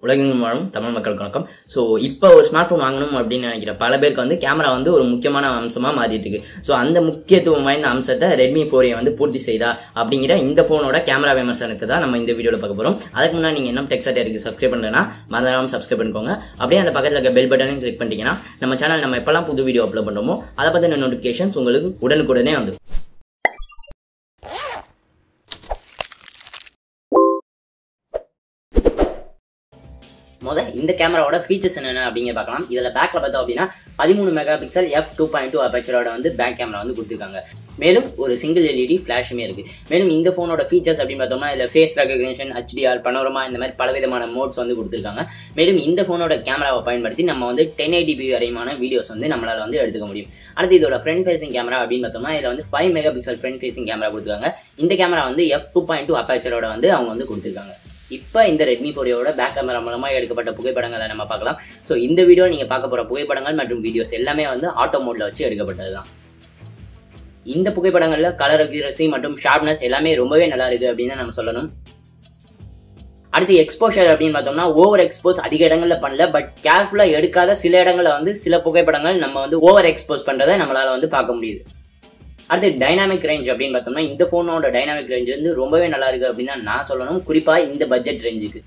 உலகெங்கும் வாழும் தமிழ் மக்களுக்கு வணக்கம். ஸோ இப்போ ஒரு ஸ்மார்ட் ஃபோன் வாங்கணும் அப்படின்னு நினைக்கிற பல பேருக்கு வந்து கேமரா வந்து ஒரு முக்கியமான அம்சமாக மாறிட்டு இருக்கு. ஸோ அந்த முக்கியத்துவம் வாய்ந்த அம்சத்தை ரெட்மி 4A வந்து பூர்த்தி செய்தா அப்படிங்கிற இந்த ஃபோனோட கேமரா விமர்சனத்தை தான் நம்ம இந்த வீடியோவில் பார்க்க போகிறோம். அதுக்கு முன்னாடி நீங்கள் இன்னும் டெக்ஸாட்டிக்கு சப்ஸ்கிரைப் பண்ணலன்னா மறந்துடாம சப்ஸ்கிரைப் பண்ணிக்கோங்க. அப்படியே அந்த பக்கத்தில் இருக்க பெல் பட்டனையும் கிளிக் பண்ணிட்டீங்கன்னா நம்ம சேனல் நம்ம எப்பெல்லாம் புது வீடியோ அப்லோட் பண்ணுறோமோ அதை பற்றின நோட்டிஃபிகேஷன்ஸ் உங்களுக்கு உடனுக்குடனே வந்து. இந்த கேமராவோட ஃபீச்சர்ஸ் என்னென்ன அப்படிங்கிற பார்க்கலாம். இதுல பேக்ல பார்த்தோம் அப்படின்னா 13 மெகா பிக்சல் f2.2 அபர்ச்சரோட வந்து பேக் கேமரா வந்து கொடுத்துருக்காங்க. மேலும் ஒரு சிங்கிள் எல்இடி ஃபிளாஷுமே இருக்கு. மேலும் இந்த போனோட ஃபீச்சர்ஸ் அப்படின்னு பார்த்தோம்னா இதுல ஃபேஸ் ரெகக்னிஷன், HDR, பனோரமா இந்த மாதிரி பலவிதமான மோட்ஸ் வந்து கொடுத்துருக்காங்க. மேலும் இந்த போனோட கேமராவை பயன்படுத்தி நம்ம வந்து 1080p வரையுமான வீடியோஸ் வந்து நம்மளால வந்து எடுத்துக்க முடியும். அடுத்து இதோட ஃப்ரண்ட் ஃபேசிங் கேமரா அப்படின்னு பார்த்தோம்னா இதுல வந்து 5 mega pixel front facing camera கொடுத்துருக்காங்க. இந்த கேமரா வந்து f2.2 அபர்ச்சரோட வந்து அவங்க வந்து கொடுத்துருக்காங்க. இப்போ இந்த ரெட்மி 4A பேக் கேமரா மூலமா எடுக்கப்பட்ட புகைப்படங்களை நம்ம பார்க்கலாம். ஸோ இந்த வீடியோ நீங்க பார்க்க போற புகைப்படங்கள் மற்றும் வீடியோஸ் எல்லாமே வந்து ஆட்டோ மோட்ல வச்சு எடுக்கப்பட்டதுதான். இந்த புகைப்படங்கள்ல கலர் அக்யூரசி மற்றும் ஷார்ப்னஸ் எல்லாமே ரொம்பவே நல்லா இருக்கு அப்படின்னு நம்ம சொல்லணும். அடுத்து எக்ஸ்போஷர் அப்படின்னு பார்த்தோம்னா ஓவர் எக்ஸ்போஸ் அதிக இடங்கள்ல பண்ணல, பட் கேர்ஃபுல்லா எடுக்காத சில இடங்கள்ல வந்து சில புகைப்படங்கள் நம்ம வந்து ஓவர் எக்ஸ்போஸ் பண்றதை நம்மளால வந்து பார்க்க முடியுது. அடுத்து டைனாமிக் ரேஞ்ச் அப்படின்னு பார்த்தோம்னா இந்த போனோட டைனாமிக் ரேஞ்ச் வந்து ரொம்பவே நல்லா இருக்கு அப்படின்னு தான் நான் சொல்லணும், குறிப்பா இந்த பட்ஜெட் ரேஞ்சுக்கு.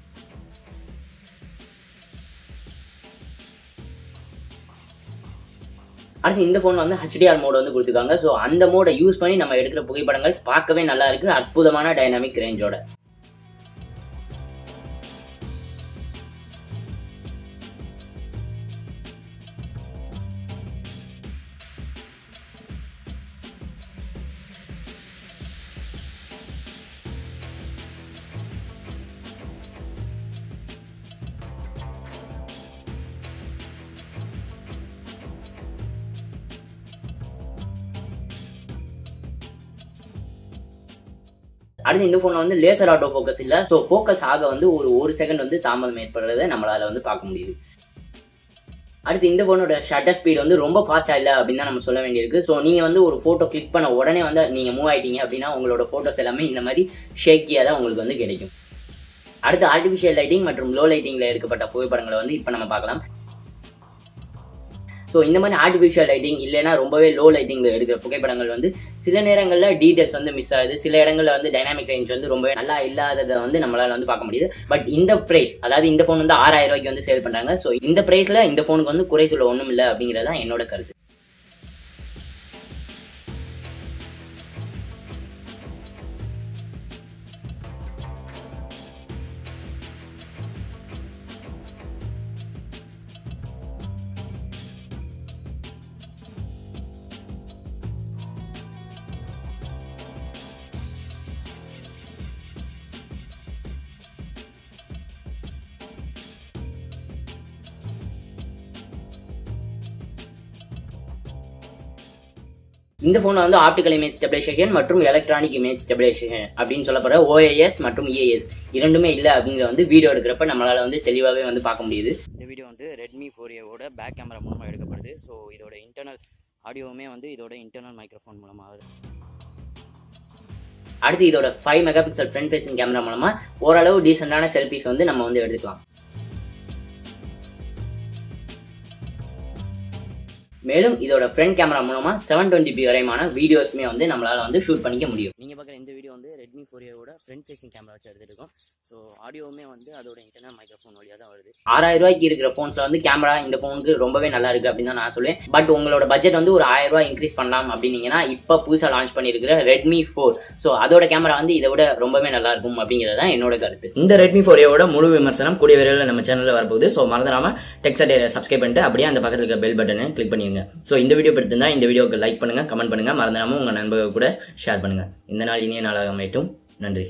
அடுத்து இந்த போன் வந்து HDR மோட் வந்து கொடுத்துருக்காங்க. ஸோ அந்த மோடை யூஸ் பண்ணி நம்ம எடுக்கிற புகைப்படங்கள் பார்க்கவே நல்லா இருக்கு, அற்புதமான டைனாமிக் ரேஞ்சோட. அடுத்து இந்த போன்ல வந்து லேசர் ஆட்டோ ஃபோக்கஸ் இல்ல, ஸோ ஃபோக்கஸ் ஆக வந்து ஒரு செகண்ட் வந்து தாமதம் ஏற்படுறதை நம்மளால வந்து பார்க்க முடியுது. அடுத்து இந்த போனோட ஷட்டர் ஸ்பீட் வந்து ரொம்ப ஃபாஸ்டா இல்ல அப்படின்னு தான் நம்ம சொல்ல வேண்டியிருக்கு. ஸோ நீங்க வந்து ஒரு போட்டோ கிளிக் பண்ண உடனே வந்து நீங்க மூவ் ஆயிட்டீங்க அப்படின்னா உங்களோட போட்டோஸ் எல்லாமே இந்த மாதிரி ஷேக்கியா தான் உங்களுக்கு வந்து கிடைக்கும். அடுத்து ஆர்டிஃபிஷியல் லைட்டிங் மற்றும் லோ லைட்டிங்ல எடுக்கப்பட்ட புகைப்படங்களை வந்து இப்போ நம்ம பார்க்கலாம். ஸோ இந்த மாதிரி ஆர்டிஃபிஷியல் லைட்டிங் இல்லைன்னா ரொம்பவே லோ லைட்டிங்ல எடுக்கிற புகைப்படங்கள் வந்து சில நேரங்களில் டீடைல்ஸ் வந்து மிஸ் ஆகுது, சில இடங்களில் வந்து டைனாமிக் ரேஞ்ச் வந்து ரொம்பவே நல்லா இல்லாததை வந்து நம்மளால வந்து பார்க்க முடியுது. பட் இந்த பிரைஸ், அதாவது இந்த போன் வந்து 6000 ரூபாய்க்கு வந்து சேல் பண்றாங்க. ஸோ இந்த பிரைஸ்ல இந்த போனுக்கு வந்து குறை சொல்ல ஒன்றும் இல்லை அப்படிங்கிறதான் என்னோட கருத்து. இந்த போன் வந்து ஆப்டிகல் இமேஜ் ஸ்டெபிலைசேஷன் மற்றும் எலக்ட்ரானிக் இமேஜ் ஸ்டெபிலைசேஷன் அப்படின்னு சொல்லப்படுற OIS மற்றும் EIS இரண்டுமே இல்லை அப்படிங்கிற வந்து வீடியோ எடுக்கிறப்ப நம்மளால வந்து தெளிவாகவே வந்து பார்க்க முடியுது. இந்த வீடியோ வந்து ரெட்மி 4A பேக் கேமரா மூலமாக எடுக்கப்படுது. ஸோ இதோட இன்டர்னல் ஆடியோவுமே வந்து இதோட இன்டர்னல் மைக்ரோஃபோன் மூலமாக ஆகுது. அடுத்து இதோட 5 mega pixel front facing camera மூலமா ஓரளவு டீசென்டான செல்ஃபிஸ் வந்து நம்ம வந்து எடுத்துக்கலாம். மேலும் இதோட ஃப்ரண்ட் கேமரா மூலமா 720p வரைமான வீடியோஸ்மே வந்து நம்மளால வந்து ஷூட் பண்ணிக்க முடியும். நீங்க பார்க்குற இந்த வீடியோ வந்து Redmi 4A front facing camera வச்சு எடுத்துருக்கோம். ஸோ ஆடியோவுமே வந்து அதோட இன்டர்னல் மைக்ரோஃபோன் வழியாக தான் வருது. 6000 ரூபாய்க்கு இருக்கிற ஃபோன்ஸ்ல வந்து கேமரா இந்த ஃபோனுக்கு ரொம்பவே நல்லா இருக்கு அப்படின்னு தான் நான் சொல்லுவேன். பட் உங்களோட பட்ஜெட் வந்து ஒரு 1000 ரூபாய் இன்க்ரீஸ் பண்ணலாம் அப்படின்னீங்கன்னா இப்போ புதுசாக லான்ச் பண்ணியிருக்கிற ரெட்மி 4, ஸோ அதோட கேமரா வந்து இதை விட ரொம்பவே நல்லா இருக்கும் அப்படிங்கிறது தான் என்னோட கருத்து. இந்த ரெட்மி 4A முழு விமர்சனம் கூடிய விரைவில் நம்ம சேனலில் வரப்போகுது. ஸோ மறந்துடாம டெக்ஸாட்டியை சப்ஸ்கிரைப் பண்ணிட்டு அப்படியே அந்த பக்கத்தில் இருக்க பெல் பட்டனை கிளிக் பண்ணிடுங்க. ஸோ இந்த வீடியோ பிடிச்சிருந்தா இந்த வீடியோக்கு லைக் பண்ணுங்க, கமெண்ட் பண்ணுங்க, மறந்துடாம உங்க நண்பர்கள் கூட ஷேர் பண்ணுங்க. இந்த நாள் இனிய நாளாக அமையட்டும். நன்றி.